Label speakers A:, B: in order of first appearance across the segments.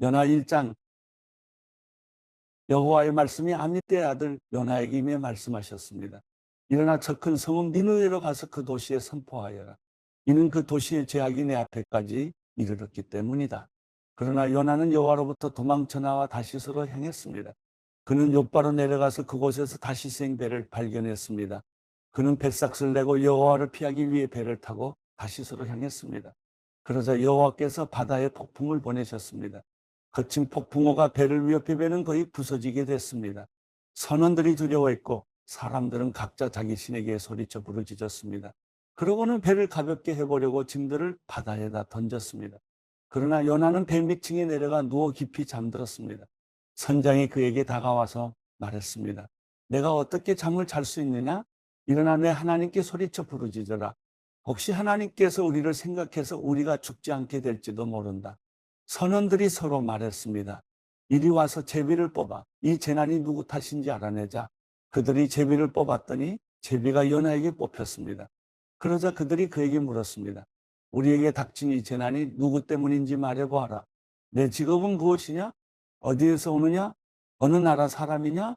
A: 요나 1장 여호와의 말씀이 아미떼의 아들 요나에게 임해 말씀하셨습니다. 일어나 저 큰 성읍 니느웨로 가서 그 도시에 선포하여라. 이는 그 도시의 죄악이 내 앞에까지 이르렀기 때문이다. 그러나 요나는 여호와로부터 도망쳐 나와 다시스로 향했습니다. 그는 욥바로 내려가서 그곳에서 다시스행 배를 발견했습니다. 그는 뱃삭을 내고 여호와를 피하기 위해 배를 타고 다시스로 향했습니다. 그러자 여호와께서 바다에 폭풍을 보내셨습니다. 거친 폭풍우가 배를 위협해 배는 거의 부서지게 됐습니다. 선원들이 두려워했고 사람들은 각자 자기 신에게 소리쳐 부르짖었습니다. 그러고는 배를 가볍게 해보려고 짐들을 바다에다 던졌습니다. 그러나 요나는 배 밑층에 내려가 누워 깊이 잠들었습니다. 선장이 그에게 다가와서 말했습니다. 내가 어떻게 잠을 잘 수 있느냐? 일어나 내 하나님께 소리쳐 부르짖어라. 혹시 하나님께서 우리를 생각해서 우리가 죽지 않게 될지도 모른다. 선원들이 서로 말했습니다. 이리 와서 제비를 뽑아 이 재난이 누구 탓인지 알아내자. 그들이 제비를 뽑았더니 제비가 요나에게 뽑혔습니다. 그러자 그들이 그에게 물었습니다. 우리에게 닥친 이 재난이 누구 때문인지 말해보아라. 내 직업은 무엇이냐? 어디에서 오느냐? 어느 나라 사람이냐?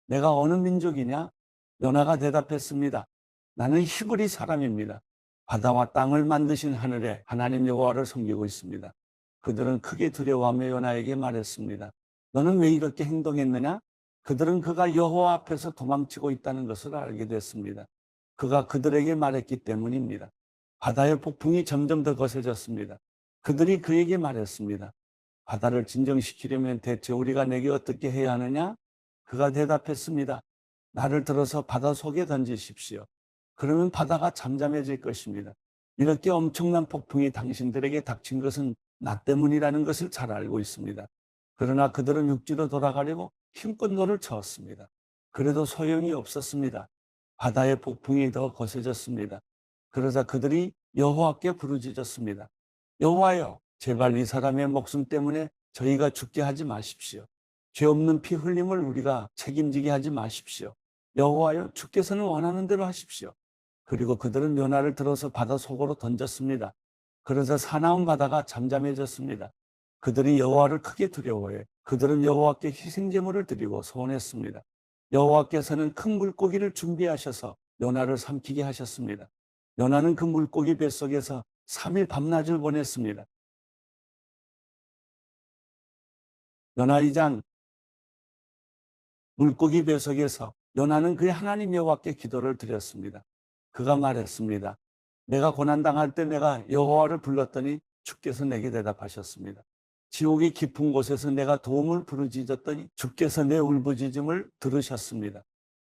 A: 내가 어느 민족이냐? 요나가 대답했습니다. 나는 히브리 사람입니다. 바다와 땅을 만드신 하늘의 하나님 여호와를 섬기고 있습니다. 그들은 크게 두려워하며 요나에게 말했습니다. 너는 왜 이렇게 행동했느냐? 그들은 그가 여호와 앞에서 도망치고 있다는 것을 알게 됐습니다. 그가 그들에게 말했기 때문입니다. 바다의 폭풍이 점점 더 거세졌습니다. 그들이 그에게 말했습니다. 바다를 진정시키려면 대체 우리가 내게 어떻게 해야 하느냐? 그가 대답했습니다. 나를 들어서 바다 속에 던지십시오. 그러면 바다가 잠잠해질 것입니다. 이렇게 엄청난 폭풍이 당신들에게 닥친 것은 나 때문이라는 것을 잘 알고 있습니다. 그러나 그들은 육지로 돌아가려고 힘껏 노를 저었습니다. 그래도 소용이 없었습니다. 바다의 폭풍이 더 거세졌습니다. 그러자 그들이 여호와께 부르짖었습니다. 여호와여, 제발 이 사람의 목숨 때문에 저희가 죽게 하지 마십시오. 죄 없는 피 흘림을 우리가 책임지게 하지 마십시오. 여호와여, 주께서는 원하는 대로 하십시오. 그리고 그들은 요나를 들어서 바다 속으로 던졌습니다. 그러자 사나운 바다가 잠잠해졌습니다. 그들이 여호와를 크게 두려워해 그들은 여호와께 희생제물을 드리고 소원했습니다. 여호와께서는 큰 물고기를 준비하셔서 요나를 삼키게 하셨습니다. 요나는 그 물고기 뱃속에서 3일 밤낮을 보냈습니다. 요나 2장 물고기 뱃속에서 요나는 그의 하나님 여호와께 기도를 드렸습니다. 그가 말했습니다. 내가 고난당할 때 내가 여호와를 불렀더니 주께서 내게 대답하셨습니다. 지옥이 깊은 곳에서 내가 도움을 부르짖었더니 주께서 내 울부짖음을 들으셨습니다.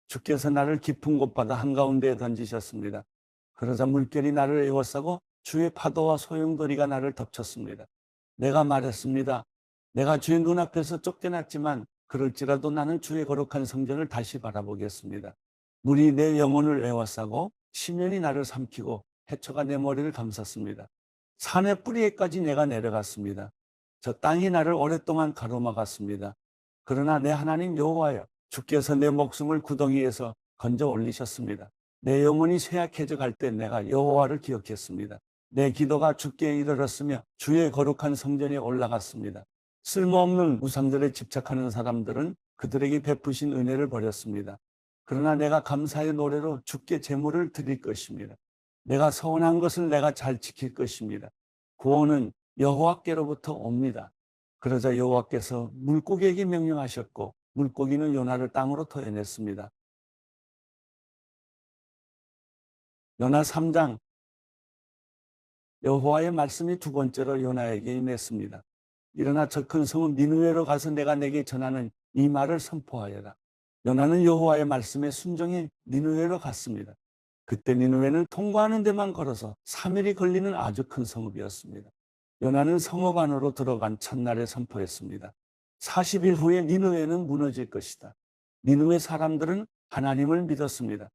A: 주께서 나를 깊은 곳바다 한가운데에 던지셨습니다. 그러자 물결이 나를 에워싸고 주의 파도와 소용돌이가 나를 덮쳤습니다. 내가 말했습니다. 내가 주의 눈앞에서 쫓겨났지만 그럴지라도 나는 주의 거룩한 성전을 다시 바라보겠습니다. 물이 내 영혼을 에워싸고 심연이 나를 삼키고 해초가 내 머리를 감쌌습니다. 산의 뿌리에까지 내가 내려갔습니다. 저 땅이 나를 오랫동안 가로막았습니다. 그러나 내 하나님 여호와여, 주께서 내 목숨을 구덩이에서 건져 올리셨습니다. 내 영혼이 쇠약해져 갈 때 내가 여호와를 기억했습니다. 내 기도가 주께 이르렀으며 주의 거룩한 성전에 올라갔습니다. 쓸모없는 우상들에 집착하는 사람들은 그들에게 베푸신 은혜를 버렸습니다. 그러나 내가 감사의 노래로 주께 제물을 드릴 것입니다. 내가 서운한 것을 내가 잘 지킬 것입니다. 구원은 여호와께로부터 옵니다. 그러자 여호와께서 물고기에게 명령하셨고 물고기는 요나를 땅으로 토해냈습니다. 요나 3장 여호와의 말씀이 두 번째로 요나에게 임했습니다. 일어나 저 큰 성읍 니느웨로 가서 내가 내게 전하는 이 말을 선포하여라. 요나는 여호와의 말씀에 순종해 니느웨로 갔습니다. 그때 니느웨는 통과하는 데만 걸어서 3일이 걸리는 아주 큰 성읍이었습니다. 요나는 성읍 안으로 들어간 첫날에 선포했습니다. 40일 후에 니느웨는 무너질 것이다. 니느웨 사람들은 하나님을 믿었습니다.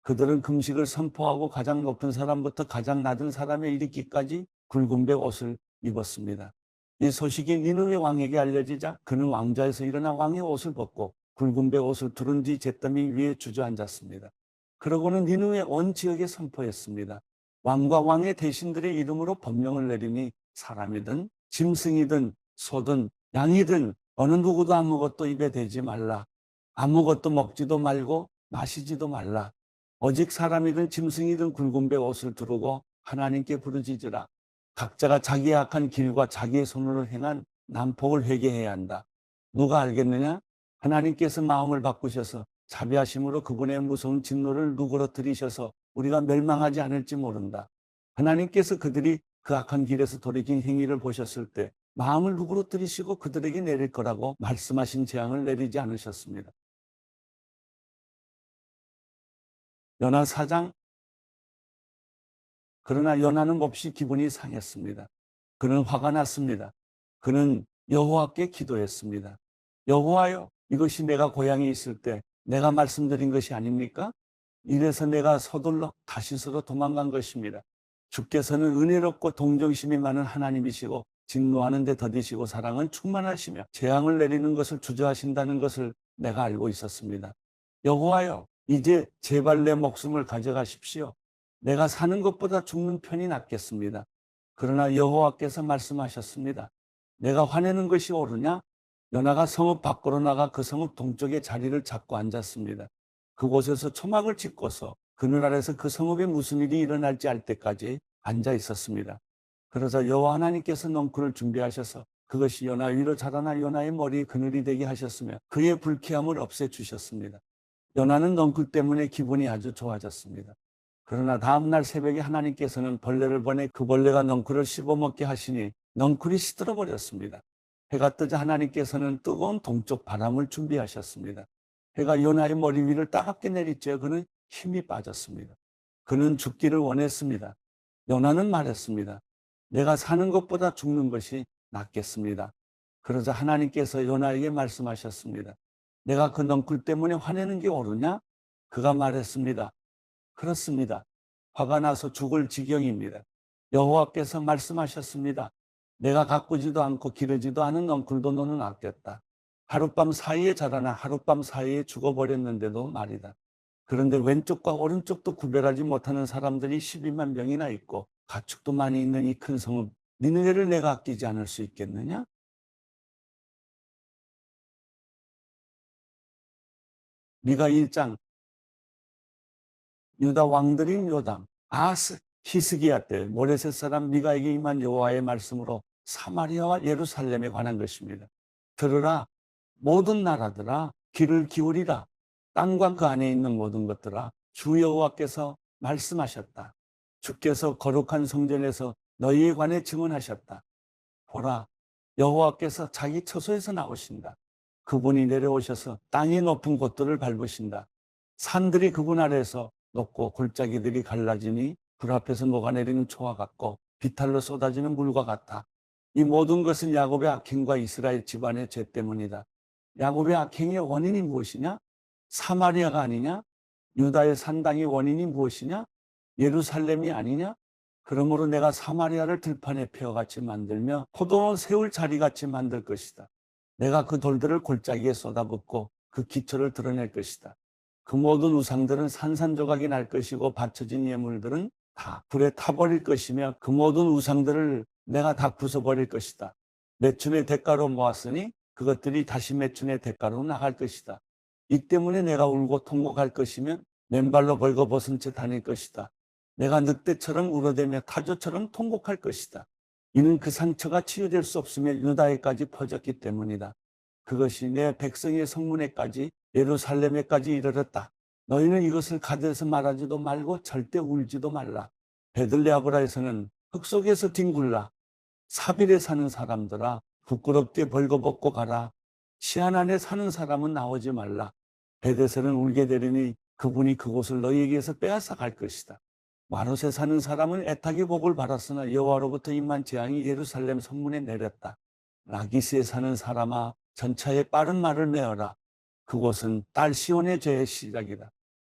A: 그들은 금식을 선포하고 가장 높은 사람부터 가장 낮은 사람에 이르기까지 굵은 배 옷을 입었습니다. 이 소식이 니느웨 왕에게 알려지자 그는 왕좌에서 일어나 왕의 옷을 벗고 굵은 배 옷을 두른 뒤 잿더미 위에 주저앉았습니다. 그러고는 니느웨 온 지역에 선포했습니다. 왕과 왕의 대신들의 이름으로 법령을 내리니 사람이든 짐승이든 소든 양이든 어느 누구도 아무것도 입에 대지 말라. 아무것도 먹지도 말고 마시지도 말라. 오직 사람이든 짐승이든 굵은 배 옷을 두르고 하나님께 부르짖으라. 각자가 자기의 악한 길과 자기의 손으로 행한 난폭을 회개해야 한다. 누가 알겠느냐? 하나님께서 마음을 바꾸셔서 자비하심으로 그분의 무서운 진노를 누그러뜨리셔서 우리가 멸망하지 않을지 모른다. 하나님께서 그들이 그 악한 길에서 돌이킨 행위를 보셨을 때 마음을 누그러뜨리시고 그들에게 내릴 거라고 말씀하신 재앙을 내리지 않으셨습니다. 요나 4장. 그러나 요나는 몹시 기분이 상했습니다. 그는 화가 났습니다. 그는 여호와께 기도했습니다. 여호와여, 이것이 내가 고향에 있을 때 내가 말씀드린 것이 아닙니까? 이래서 내가 서둘러 다시스로 도망간 것입니다. 주께서는 은혜롭고 동정심이 많은 하나님이시고 진노하는 데 더디시고 사랑은 충만하시며 재앙을 내리는 것을 주저하신다는 것을 내가 알고 있었습니다. 여호와여, 이제 제발 내 목숨을 가져가십시오. 내가 사는 것보다 죽는 편이 낫겠습니다. 그러나 여호와께서 말씀하셨습니다. 내가 화내는 것이 옳으냐? 요나가 성읍 밖으로 나가 그 성읍 동쪽에 자리를 잡고 앉았습니다. 그곳에서 초막을 짓고서 그늘 아래서 그 성읍에 무슨 일이 일어날지 알 때까지 앉아 있었습니다. 그러자 여호와 하나님께서 넝쿨을 준비하셔서 그것이 요나 위로 자라나 요나의 머리에 그늘이 되게 하셨으며 그의 불쾌함을 없애주셨습니다. 요나는 넝쿨 때문에 기분이 아주 좋아졌습니다. 그러나 다음날 새벽에 하나님께서는 벌레를 보내 그 벌레가 넝쿨을 씹어먹게 하시니 넝쿨이 시들어 버렸습니다. 해가 뜨자 하나님께서는 뜨거운 동쪽 바람을 준비하셨습니다. 해가 요나의 머리 위를 따갑게 내리쬐어 그는 힘이 빠졌습니다. 그는 죽기를 원했습니다. 요나는 말했습니다. 내가 사는 것보다 죽는 것이 낫겠습니다. 그러자 하나님께서 요나에게 말씀하셨습니다. 내가 그 넝쿨 때문에 화내는 게 옳으냐? 그가 말했습니다. 그렇습니다. 화가 나서 죽을 지경입니다. 여호와께서 말씀하셨습니다. 내가 가꾸지도 않고 기르지도 않은 넝쿨도 너는 아꼈다. 하룻밤 사이에 자라나 하룻밤 사이에 죽어버렸는데도 말이다. 그런데 왼쪽과 오른쪽도 구별하지 못하는 사람들이 12만 명이나 있고 가축도 많이 있는 이 큰 성읍, 니느웨를 내가 아끼지 않을 수 있겠느냐? 미가 1장. 유다 왕들인 요담, 아하스, 히스기야 때 모레셋 사람 미가에게 임한 여호와의 말씀으로 사마리아와 예루살렘에 관한 것입니다. 들으라, 모든 나라들아, 귀를 기울이라. 땅과 그 안에 있는 모든 것들아, 주 여호와께서 말씀하셨다. 주께서 거룩한 성전에서 너희에 관해 증언하셨다. 보라, 여호와께서 자기 처소에서 나오신다. 그분이 내려오셔서 땅의 높은 곳들을 밟으신다. 산들이 그분 아래에서 높고 골짜기들이 갈라지니 불 앞에서 녹아내리는 초와 같고 비탈로 쏟아지는 물과 같다. 이 모든 것은 야곱의 악행과 이스라엘 집안의 죄 때문이다. 야곱의 악행의 원인이 무엇이냐? 사마리아가 아니냐? 유다의 산당의 원인이 무엇이냐? 예루살렘이 아니냐? 그러므로 내가 사마리아를 들판의 폐허같이 만들며 포도원 세울 자리같이 만들 것이다. 내가 그 돌들을 골짜기에 쏟아붓고 그 기초를 드러낼 것이다. 그 모든 우상들은 산산조각이 날 것이고 바쳐진 예물들은 다 불에 타버릴 것이며 그 모든 우상들을 내가 다 부숴버릴 것이다. 매춘의 대가로 모았으니 그것들이 다시 매춘의 대가로 나갈 것이다. 이 때문에 내가 울고 통곡할 것이며 맨발로 벌거벗은 채 다닐 것이다. 내가 늑대처럼 울어대며 타조처럼 통곡할 것이다. 이는 그 상처가 치유될 수 없으며 유다에까지 퍼졌기 때문이다. 그것이 내 백성의 성문에까지 예루살렘에까지 이르렀다. 너희는 이것을 가드에서 말하지도 말고 절대 울지도 말라. 베들레아브라에서는 흙 속에서 뒹굴라. 사빌에 사는 사람들아, 부끄럽게 벌거벗고 가라. 시안 안에 사는 사람은 나오지 말라. 베데스는 울게 되리니 그분이 그곳을 너희에게서 빼앗아 갈 것이다. 마롯에 사는 사람은 애타게 복을 받았으나 여호와로부터 임한 재앙이 예루살렘 성문에 내렸다. 라기스에 사는 사람아, 전차에 빠른 말을 내어라. 그곳은 딸 시온의 죄의 시작이다.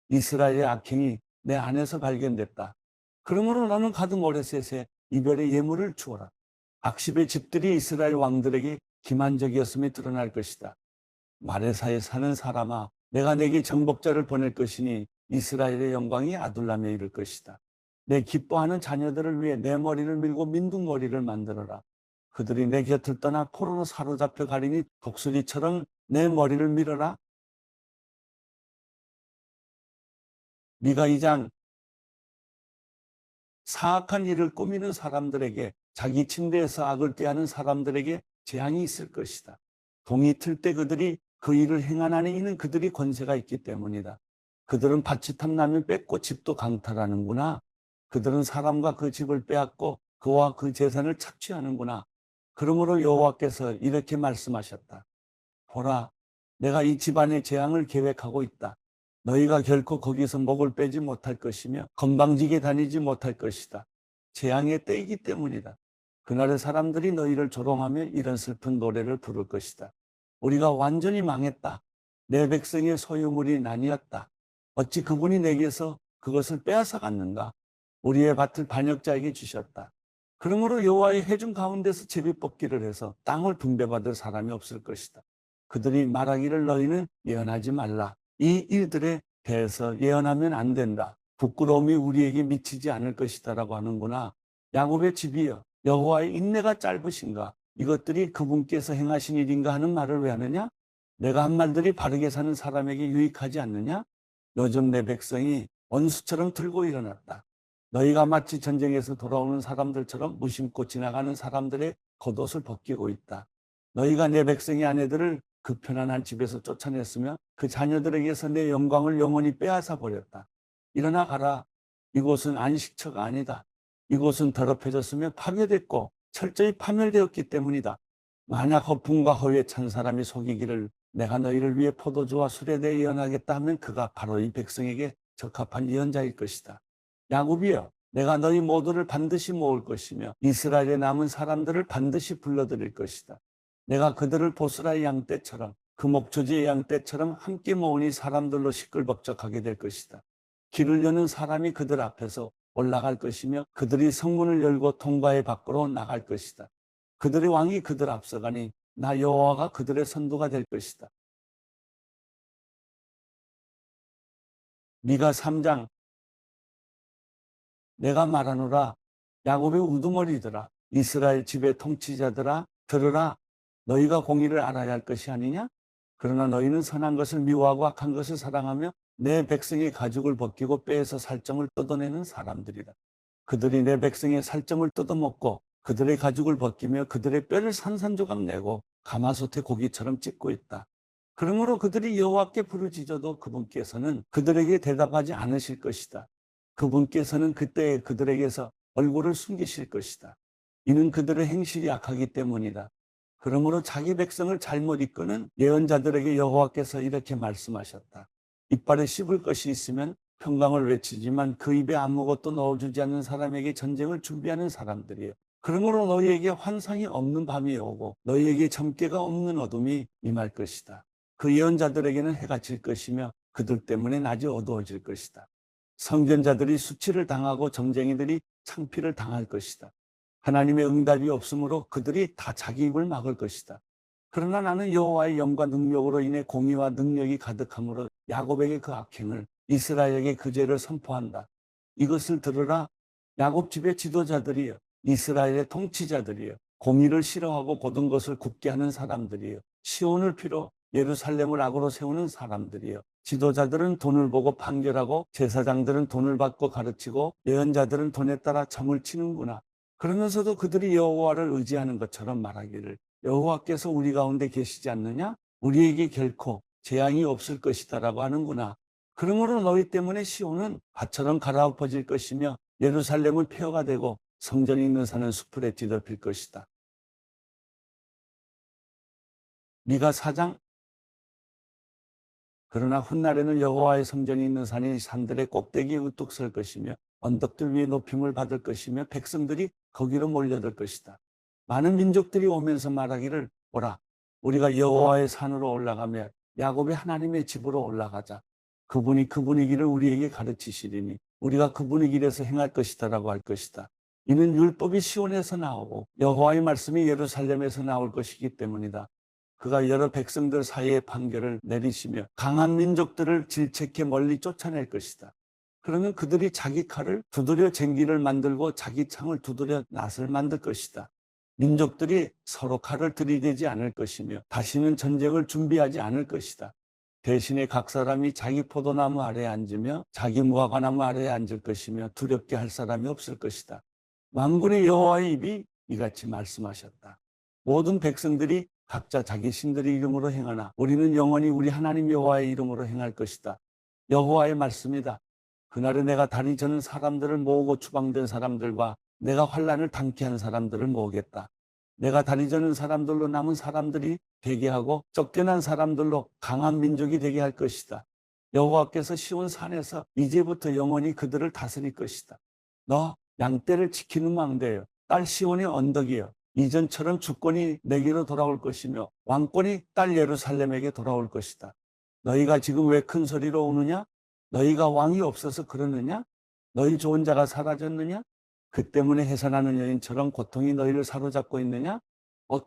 A: 이스라엘의 악행이 내 안에서 발견됐다. 그러므로 너는 가드 모레셋에 이별의 예물을 주어라. 악십의 집들이 이스라엘 왕들에게 기만적이었음이 드러날 것이다. 마레사에 사는 사람아, 내가 내게 정복자를 보낼 것이니 이스라엘의 영광이 아둘람에 이를 것이다. 내 기뻐하는 자녀들을 위해 내 머리를 밀고 민둥머리를 만들어라. 그들이 내 곁을 떠나 포로로 사로잡혀 가리니 독수리처럼 내 머리를 밀어라. 미가 2장 사악한 일을 꾸미는 사람들에게, 자기 침대에서 악을 꾀하는 사람들에게 재앙이 있을 것이다. 동이 틀 때 그들이 그 일을 행하나니 이는 그들이 권세가 있기 때문이다. 그들은 바치탐 나면 뺏고 집도 강탈하는구나. 그들은 사람과 그 집을 빼앗고 그와 그 재산을 착취하는구나. 그러므로 여호와께서 이렇게 말씀하셨다. 보라, 내가 이 집안에 재앙을 계획하고 있다. 너희가 결코 거기서 목을 빼지 못할 것이며 건방지게 다니지 못할 것이다. 재앙의 때이기 때문이다. 그날의 사람들이 너희를 조롱하며 이런 슬픈 노래를 부를 것이다. 우리가 완전히 망했다. 내 백성의 소유물이 나뉘었다. 어찌 그분이 내게서 그것을 빼앗아 갔는가? 우리의 밭을 반역자에게 주셨다. 그러므로 여호와의 회중 가운데서 제비뽑기를 해서 땅을 분배받을 사람이 없을 것이다. 그들이 말하기를 너희는 예언하지 말라. 이 일들에 대해서 예언하면 안 된다. 부끄러움이 우리에게 미치지 않을 것이다라고 하는구나. 야곱의 집이여, 여호와의 인내가 짧으신가? 이것들이 그분께서 행하신 일인가 하는 말을 왜 하느냐? 내가 한 말들이 바르게 사는 사람에게 유익하지 않느냐? 요즘 내 백성이 원수처럼 들고 일어났다. 너희가 마치 전쟁에서 돌아오는 사람들처럼 무심코 지나가는 사람들의 겉옷을 벗기고 있다. 너희가 내 백성의 아내들을 그 편안한 집에서 쫓아냈으며 그 자녀들에게서 내 영광을 영원히 빼앗아 버렸다. 일어나 가라. 이곳은 안식처가 아니다. 이곳은 더럽혀졌으며 파괴됐고 철저히 파멸되었기 때문이다. 만약 허풍과 허위에 찬 사람이 속이기를 내가 너희를 위해 포도주와 술에 대해 예언하겠다 하면 그가 바로 이 백성에게 적합한 예언자일 것이다. 야곱이여, 내가 너희 모두를 반드시 모을 것이며 이스라엘에 남은 사람들을 반드시 불러들일 것이다. 내가 그들을 보스라의 양떼처럼 그 목초지의 양떼처럼 함께 모으니 사람들로 시끌벅적하게 될 것이다. 길을 여는 사람이 그들 앞에서 올라갈 것이며 그들이 성문을 열고 통과해 밖으로 나갈 것이다. 그들의 왕이 그들 앞서가니 나 여호와가 그들의 선두가 될 것이다. 미가 3장 내가 말하노라. 야곱의 우두머리들아, 이스라엘 집의 통치자들아, 들으라. 너희가 공의를 알아야 할 것이 아니냐? 그러나 너희는 선한 것을 미워하고 악한 것을 사랑하며 내 백성의 가죽을 벗기고 뼈에서 살점을 뜯어내는 사람들이다. 그들이 내 백성의 살점을 뜯어먹고 그들의 가죽을 벗기며 그들의 뼈를 산산조각 내고 가마솥의 고기처럼 찢고 있다. 그러므로 그들이 여호와께 부르짖어도 그분께서는 그들에게 대답하지 않으실 것이다. 그분께서는 그때 그들에게서 얼굴을 숨기실 것이다. 이는 그들의 행실이 악하기 때문이다. 그러므로 자기 백성을 잘못 이끄는 예언자들에게 여호와께서 이렇게 말씀하셨다. 이빨에 씹을 것이 있으면 평강을 외치지만 그 입에 아무것도 넣어주지 않는 사람에게 전쟁을 준비하는 사람들이에요. 그러므로 너희에게 환상이 없는 밤이 오고 너희에게 점괘가 없는 어둠이 임할 것이다. 그 예언자들에게는 해가 질 것이며 그들 때문에 낮이 어두워질 것이다. 성전자들이 수치를 당하고 점쟁이들이 창피를 당할 것이다. 하나님의 응답이 없으므로 그들이 다 자기 입을 막을 것이다. 그러나 나는 여호와의 영과 능력으로 인해 공의와 능력이 가득함으로 야곱에게 그 악행을, 이스라엘에게 그 죄를 선포한다. 이것을 들으라. 야곱 집의 지도자들이여, 이스라엘의 통치자들이여, 공의를 싫어하고 모든 것을 굽게 하는 사람들이여, 시온을 피로 예루살렘을 악으로 세우는 사람들이여. 지도자들은 돈을 보고 판결하고 제사장들은 돈을 받고 가르치고 예언자들은 돈에 따라 점을 치는구나. 그러면서도 그들이 여호와를 의지하는 것처럼 말하기를 여호와께서 우리 가운데 계시지 않느냐? 우리에게 결코 재앙이 없을 것이다라고 하는구나. 그러므로 너희 때문에 시온은 밭처럼 갈아엎어질 것이며 예루살렘은 폐허가 되고 성전이 있는 산은 수풀에 뒤덮일 것이다. 미가 4장 그러나 훗날에는 여호와의 성전이 있는 산이 산들의 꼭대기에 우뚝 설 것이며 언덕들 위에 높임을 받을 것이며 백성들이 거기로 몰려들 것이다. 많은 민족들이 오면서 말하기를 보라, 우리가 여호와의 산으로 올라가며 야곱의 하나님의 집으로 올라가자. 그분이 그분의 길을 우리에게 가르치시리니 우리가 그분의 길에서 행할 것이다라고 할 것이다. 이는 율법이 시온에서 나오고 여호와의 말씀이 예루살렘에서 나올 것이기 때문이다. 그가 여러 백성들 사이에 판결을 내리시며 강한 민족들을 질책해 멀리 쫓아낼 것이다. 그러면 그들이 자기 칼을 두드려 쟁기를 만들고 자기 창을 두드려 낫을 만들 것이다. 민족들이 서로 칼을 들이대지 않을 것이며 다시는 전쟁을 준비하지 않을 것이다. 대신에 각 사람이 자기 포도나무 아래에 앉으며 자기 무화과나무 아래에 앉을 것이며 두렵게 할 사람이 없을 것이다. 만군의 여호와의 입이 이같이 말씀하셨다. 모든 백성들이 각자 자기 신들의 이름으로 행하나 우리는 영원히 우리 하나님 여호와의 이름으로 행할 것이다. 여호와의 말씀이다. 그날에 내가 다리 저는 사람들을 모으고 추방된 사람들과 내가 환난을 당케 한 사람들을 모으겠다. 내가 다리 저는 사람들로 남은 사람들이 되게 하고 쫓겨난 사람들로 강한 민족이 되게 할 것이다. 여호와께서 시온 산에서 이제부터 영원히 그들을 다스릴 것이다. 너 양떼를 지키는 망대여, 딸 시온의 언덕이여, 이전처럼 주권이 내게로 돌아올 것이며 왕권이 딸 예루살렘에게 돌아올 것이다. 너희가 지금 왜 큰 소리로 우느냐? 너희가 왕이 없어서 그러느냐? 너희 좋은 자가 사라졌느냐? 그 때문에 해산하는 여인처럼 고통이 너희를 사로잡고 있느냐?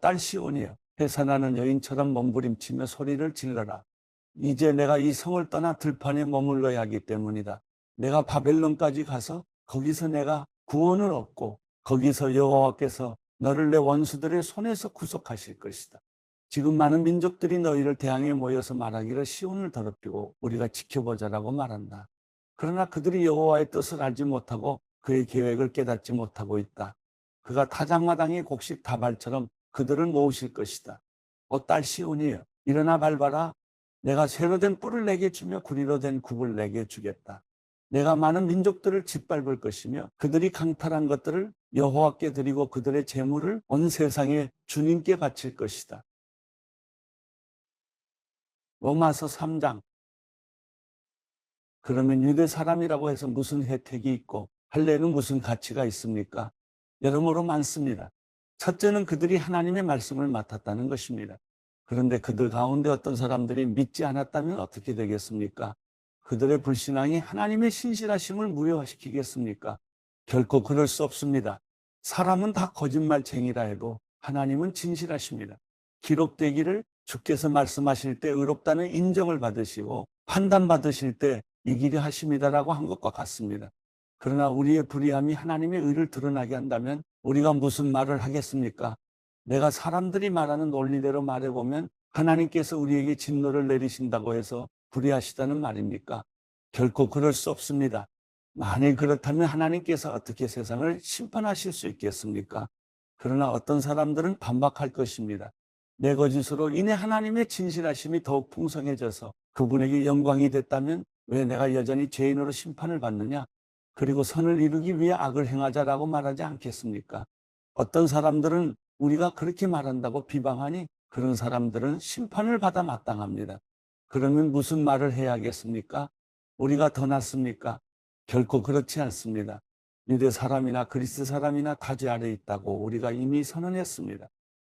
A: 딸 시온이여, 해산하는 여인처럼 몸부림치며 소리를 질러라. 이제 내가 이 성을 떠나 들판에 머물러야 하기 때문이다. 내가 바벨론까지 가서 거기서 내가 구원을 얻고 거기서 여호와께서 너를 내 원수들의 손에서 구속하실 것이다. 지금 많은 민족들이 너희를 대항해 모여서 말하기를 시온을 더럽히고 우리가 지켜보자라고 말한다. 그러나 그들이 여호와의 뜻을 알지 못하고 그의 계획을 깨닫지 못하고 있다. 그가 타작마당의 곡식 다발처럼 그들을 모으실 것이다. 딸 시온이여, 일어나 밟아라. 내가 새로 된 뿔을 내게 주며 구리로 된 굽을 내게 주겠다. 내가 많은 민족들을 짓밟을 것이며 그들이 강탈한 것들을 여호와께 드리고 그들의 재물을 온 세상에 주님께 바칠 것이다. 로마서 3장. 그러면 유대 사람이라고 해서 무슨 혜택이 있고 할례는 무슨 가치가 있습니까? 여러모로 많습니다. 첫째는 그들이 하나님의 말씀을 맡았다는 것입니다. 그런데 그들 가운데 어떤 사람들이 믿지 않았다면 어떻게 되겠습니까? 그들의 불신앙이 하나님의 신실하심을 무효화시키겠습니까? 결코 그럴 수 없습니다. 사람은 다 거짓말쟁이라 해도 하나님은 진실하십니다. 기록되기를 주께서 말씀하실 때 의롭다는 인정을 받으시고 판단받으실 때 이기려 하십니다라고 한 것과 같습니다. 그러나 우리의 불의함이 하나님의 의를 드러나게 한다면 우리가 무슨 말을 하겠습니까? 내가 사람들이 말하는 논리대로 말해보면 하나님께서 우리에게 진노를 내리신다고 해서 불의하시다는 말입니까? 결코 그럴 수 없습니다. 만일 그렇다면 하나님께서 어떻게 세상을 심판하실 수 있겠습니까? 그러나 어떤 사람들은 반박할 것입니다. 내 거짓으로 인해 하나님의 진실하심이 더욱 풍성해져서 그분에게 영광이 됐다면 왜 내가 여전히 죄인으로 심판을 받느냐? 그리고 선을 이루기 위해 악을 행하자라고 말하지 않겠습니까? 어떤 사람들은 우리가 그렇게 말한다고 비방하니 그런 사람들은 심판을 받아 마땅합니다. 그러면 무슨 말을 해야겠습니까? 우리가 더 낫습니까? 결코 그렇지 않습니다. 유대 사람이나 그리스 사람이나 다 죄 아래 있다고 우리가 이미 선언했습니다.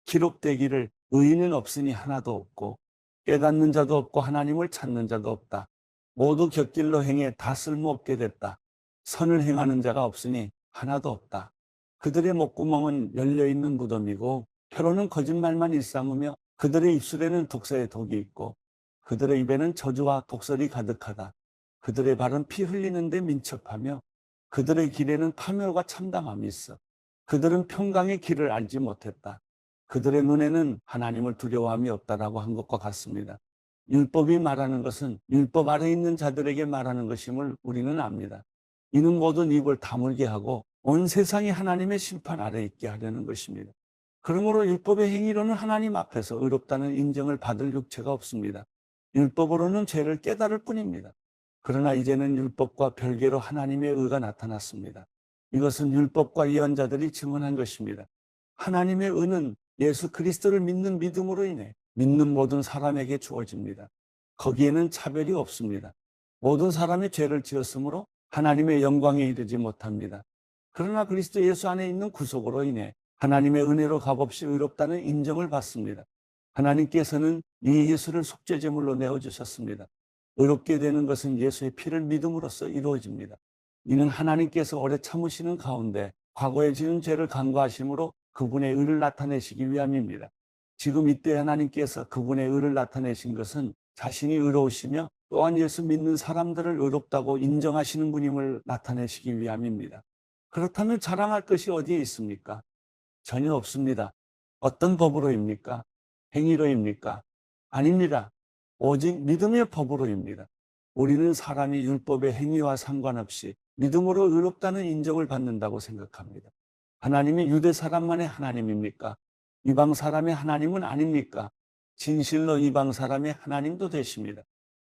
A: 기록되기를 의인은 없으니 하나도 없고 깨닫는 자도 없고 하나님을 찾는 자도 없다. 모두 곁길로 행해 다 쓸모없게 됐다. 선을 행하는 자가 없으니 하나도 없다. 그들의 목구멍은 열려있는 무덤이고 혀로는 거짓말만 일삼으며 그들의 입술에는 독사의 독이 있고 그들의 입에는 저주와 독설이 가득하다. 그들의 발은 피 흘리는 데 민첩하며 그들의 길에는 파멸과 참담함이 있어. 그들은 평강의 길을 알지 못했다. 그들의 눈에는 하나님을 두려워함이 없다라고 한 것과 같습니다. 율법이 말하는 것은 율법 아래 있는 자들에게 말하는 것임을 우리는 압니다. 이는 모든 입을 다물게 하고 온 세상이 하나님의 심판 아래 있게 하려는 것입니다. 그러므로 율법의 행위로는 하나님 앞에서 의롭다는 인정을 받을 육체가 없습니다. 율법으로는 죄를 깨달을 뿐입니다. 그러나 이제는 율법과 별개로 하나님의 의가 나타났습니다. 이것은 율법과 예언자들이 증언한 것입니다. 하나님의 의는 예수 그리스도를 믿는 믿음으로 인해 믿는 모든 사람에게 주어집니다. 거기에는 차별이 없습니다. 모든 사람이 죄를 지었으므로 하나님의 영광에 이르지 못합니다. 그러나 그리스도 예수 안에 있는 구속으로 인해 하나님의 은혜로 값없이 의롭다는 인정을 받습니다. 하나님께서는 이 예수를 속죄제물로 내어주셨습니다. 의롭게 되는 것은 예수의 피를 믿음으로써 이루어집니다. 이는 하나님께서 오래 참으시는 가운데 과거에 지은 죄를 간과하심으로 그분의 의를 나타내시기 위함입니다. 지금 이때 하나님께서 그분의 의를 나타내신 것은 자신이 의로우시며 또한 예수 믿는 사람들을 의롭다고 인정하시는 분임을 나타내시기 위함입니다. 그렇다면 자랑할 것이 어디에 있습니까? 전혀 없습니다. 어떤 법으로입니까? 행위로입니까? 아닙니다. 오직 믿음의 법으로입니다. 우리는 사람이 율법의 행위와 상관없이 믿음으로 의롭다는 인정을 받는다고 생각합니다. 하나님이 유대 사람만의 하나님입니까? 이방 사람의 하나님은 아닙니까? 진실로 이방 사람의 하나님도 되십니다.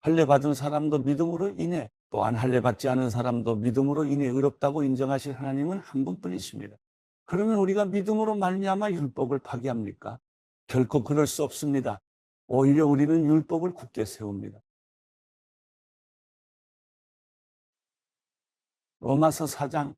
A: 할례 받은 사람도 믿음으로 인해, 또한 할례 받지 않은 사람도 믿음으로 인해 의롭다고 인정하실 하나님은 한 분뿐이십니다. 그러면 우리가 믿음으로 말미암아 율법을 파기합니까? 결코 그럴 수 없습니다. 오히려 우리는 율법을 굳게 세웁니다. 로마서 4장.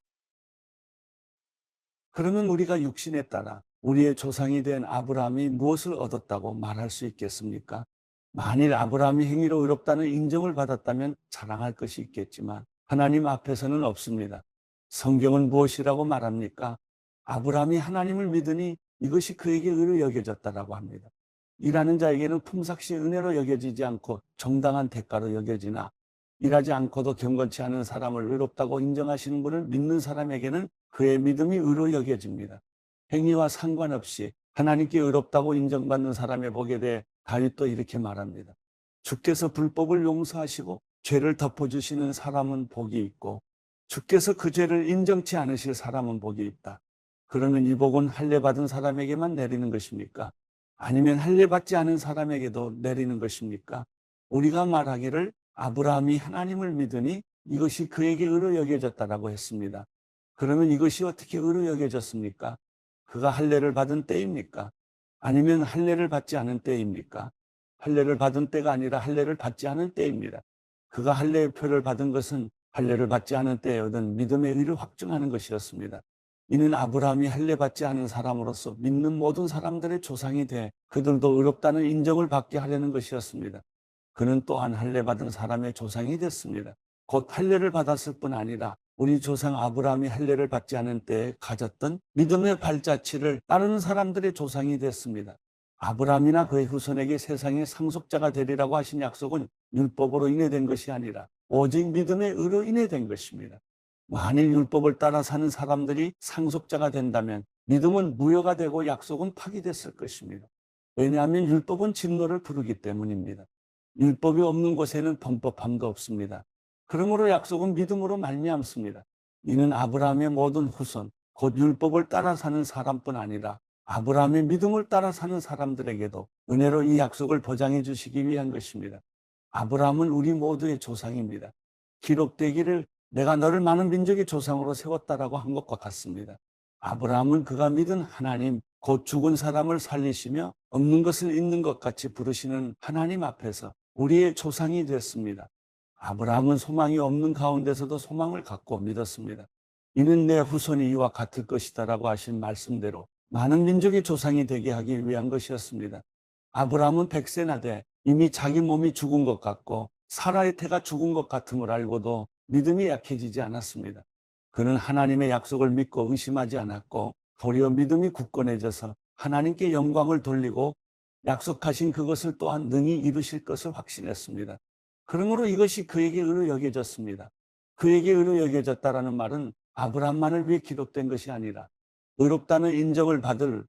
A: 그러면 우리가 육신에 따라 우리의 조상이 된 아브라함이 무엇을 얻었다고 말할 수 있겠습니까? 만일 아브라함이 행위로 의롭다는 인정을 받았다면 자랑할 것이 있겠지만 하나님 앞에서는 없습니다. 성경은 무엇이라고 말합니까? 아브라함이 하나님을 믿으니 이것이 그에게 의로 여겨졌다라고 합니다. 일하는 자에게는 품삯이 은혜로 여겨지지 않고 정당한 대가로 여겨지나, 일하지 않고도 경건치 않은 사람을 의롭다고 인정하시는 분을 믿는 사람에게는 그의 믿음이 의로 여겨집니다. 행위와 상관없이 하나님께 의롭다고 인정받는 사람의 복에 대해 다윗도 이렇게 말합니다. 주께서 불법을 용서하시고 죄를 덮어주시는 사람은 복이 있고 주께서 그 죄를 인정치 않으실 사람은 복이 있다. 그러면 이 복은 할례 받은 사람에게만 내리는 것입니까? 아니면 할례 받지 않은 사람에게도 내리는 것입니까? 우리가 말하기를 아브라함이 하나님을 믿으니 이것이 그에게 의로 여겨졌다라고 했습니다. 그러면 이것이 어떻게 의로 여겨졌습니까? 그가 할례를 받은 때입니까? 아니면 할례를 받지 않은 때입니까? 할례를 받은 때가 아니라 할례를 받지 않은 때입니다. 그가 할례의 표를 받은 것은 할례를 받지 않은 때에 얻은 믿음의 의를 확증하는 것이었습니다. 이는 아브라함이 할례 받지 않은 사람으로서 믿는 모든 사람들의 조상이 돼 그들도 의롭다는 인정을 받게 하려는 것이었습니다. 그는 또한 할례 받은 사람의 조상이 됐습니다. 곧 할례를 받았을 뿐 아니라 우리 조상 아브라함이 할례를 받지 않은 때에 가졌던 믿음의 발자취를 따르는 사람들의 조상이 됐습니다. 아브라함이나 그의 후손에게 세상의 상속자가 되리라고 하신 약속은 율법으로 인해 된 것이 아니라 오직 믿음의 의로 인해 된 것입니다. 만일 율법을 따라 사는 사람들이 상속자가 된다면 믿음은 무효가 되고 약속은 파기됐을 것입니다. 왜냐하면 율법은 진노를 부르기 때문입니다. 율법이 없는 곳에는 범법함도 없습니다. 그러므로 약속은 믿음으로 말미암습니다. 이는 아브라함의 모든 후손, 곧 율법을 따라 사는 사람뿐 아니라 아브라함의 믿음을 따라 사는 사람들에게도 은혜로 이 약속을 보장해 주시기 위한 것입니다. 아브라함은 우리 모두의 조상입니다. 기록되기를 내가 너를 많은 민족의 조상으로 세웠다라고 한 것과 같습니다. 아브라함은 그가 믿은 하나님, 곧 죽은 사람을 살리시며 없는 것을 있는 것 같이 부르시는 하나님 앞에서 우리의 조상이 됐습니다. 아브라함은 소망이 없는 가운데서도 소망을 갖고 믿었습니다. 이는 내 후손이 이와 같을 것이다라고 하신 말씀대로 많은 민족의 조상이 되게 하기 위한 것이었습니다. 아브라함은 100세나 돼 이미 자기 몸이 죽은 것 같고 사라의 태가 죽은 것 같음을 알고도 믿음이 약해지지 않았습니다. 그는 하나님의 약속을 믿고 의심하지 않았고 도리어 믿음이 굳건해져서 하나님께 영광을 돌리고 약속하신 그것을 또한 능히 이루실 것을 확신했습니다. 그러므로 이것이 그에게 의로 여겨졌습니다. 그에게 의로 여겨졌다라는 말은 아브라함만을 위해 기록된 것이 아니라 의롭다는 인정을 받을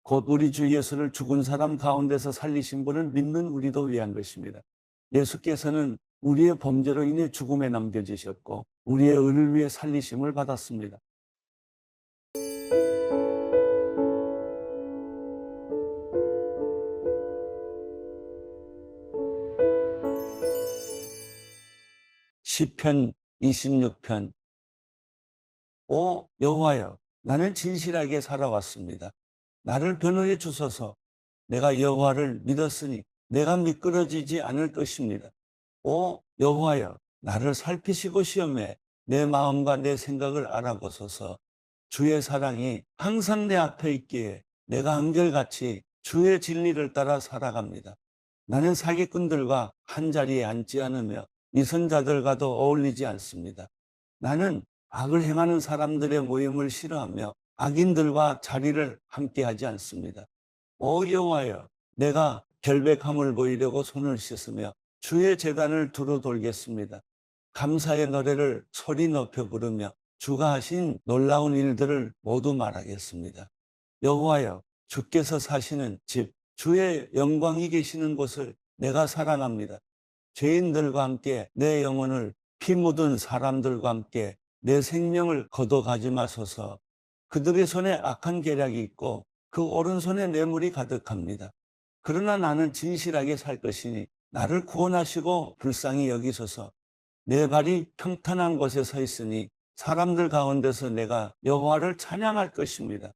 A: 곧 우리 주 예수를 죽은 사람 가운데서 살리신 분을 믿는 우리도 위한 것입니다. 예수께서는 우리의 범죄로 인해 죽음에 남겨지셨고 우리의 의를 위해 살리심을 받았습니다. 시편 26편. 오 여호와여, 나는 진실하게 살아왔습니다. 나를 변호해 주소서. 내가 여호와를 믿었으니 내가 미끄러지지 않을 것입니다. 오 여호와여, 나를 살피시고 시험해 내 마음과 내 생각을 알아보소서. 주의 사랑이 항상 내 앞에 있기에 내가 한결같이 주의 진리를 따라 살아갑니다. 나는 사기꾼들과 한자리에 앉지 않으며 위선자들과도 어울리지 않습니다. 나는 악을 행하는 사람들의 모임을 싫어하며 악인들과 자리를 함께하지 않습니다. 오 여호와여, 내가 결백함을 보이려고 손을 씻으며 주의 제단을 두루 돌겠습니다. 감사의 노래를 소리 높여 부르며 주가 하신 놀라운 일들을 모두 말하겠습니다. 여호와여, 주께서 사시는 집, 주의 영광이 계시는 곳을 내가 살아납니다. 죄인들과 함께 내 영혼을, 피 묻은 사람들과 함께 내 생명을 거둬가지 마소서. 그들의 손에 악한 계략이 있고 그 오른손에 뇌물이 가득합니다. 그러나 나는 진실하게 살 것이니 나를 구원하시고 불쌍히 여기소서. 내 발이 평탄한 곳에 서 있으니 사람들 가운데서 내가 여호와를 찬양할 것입니다.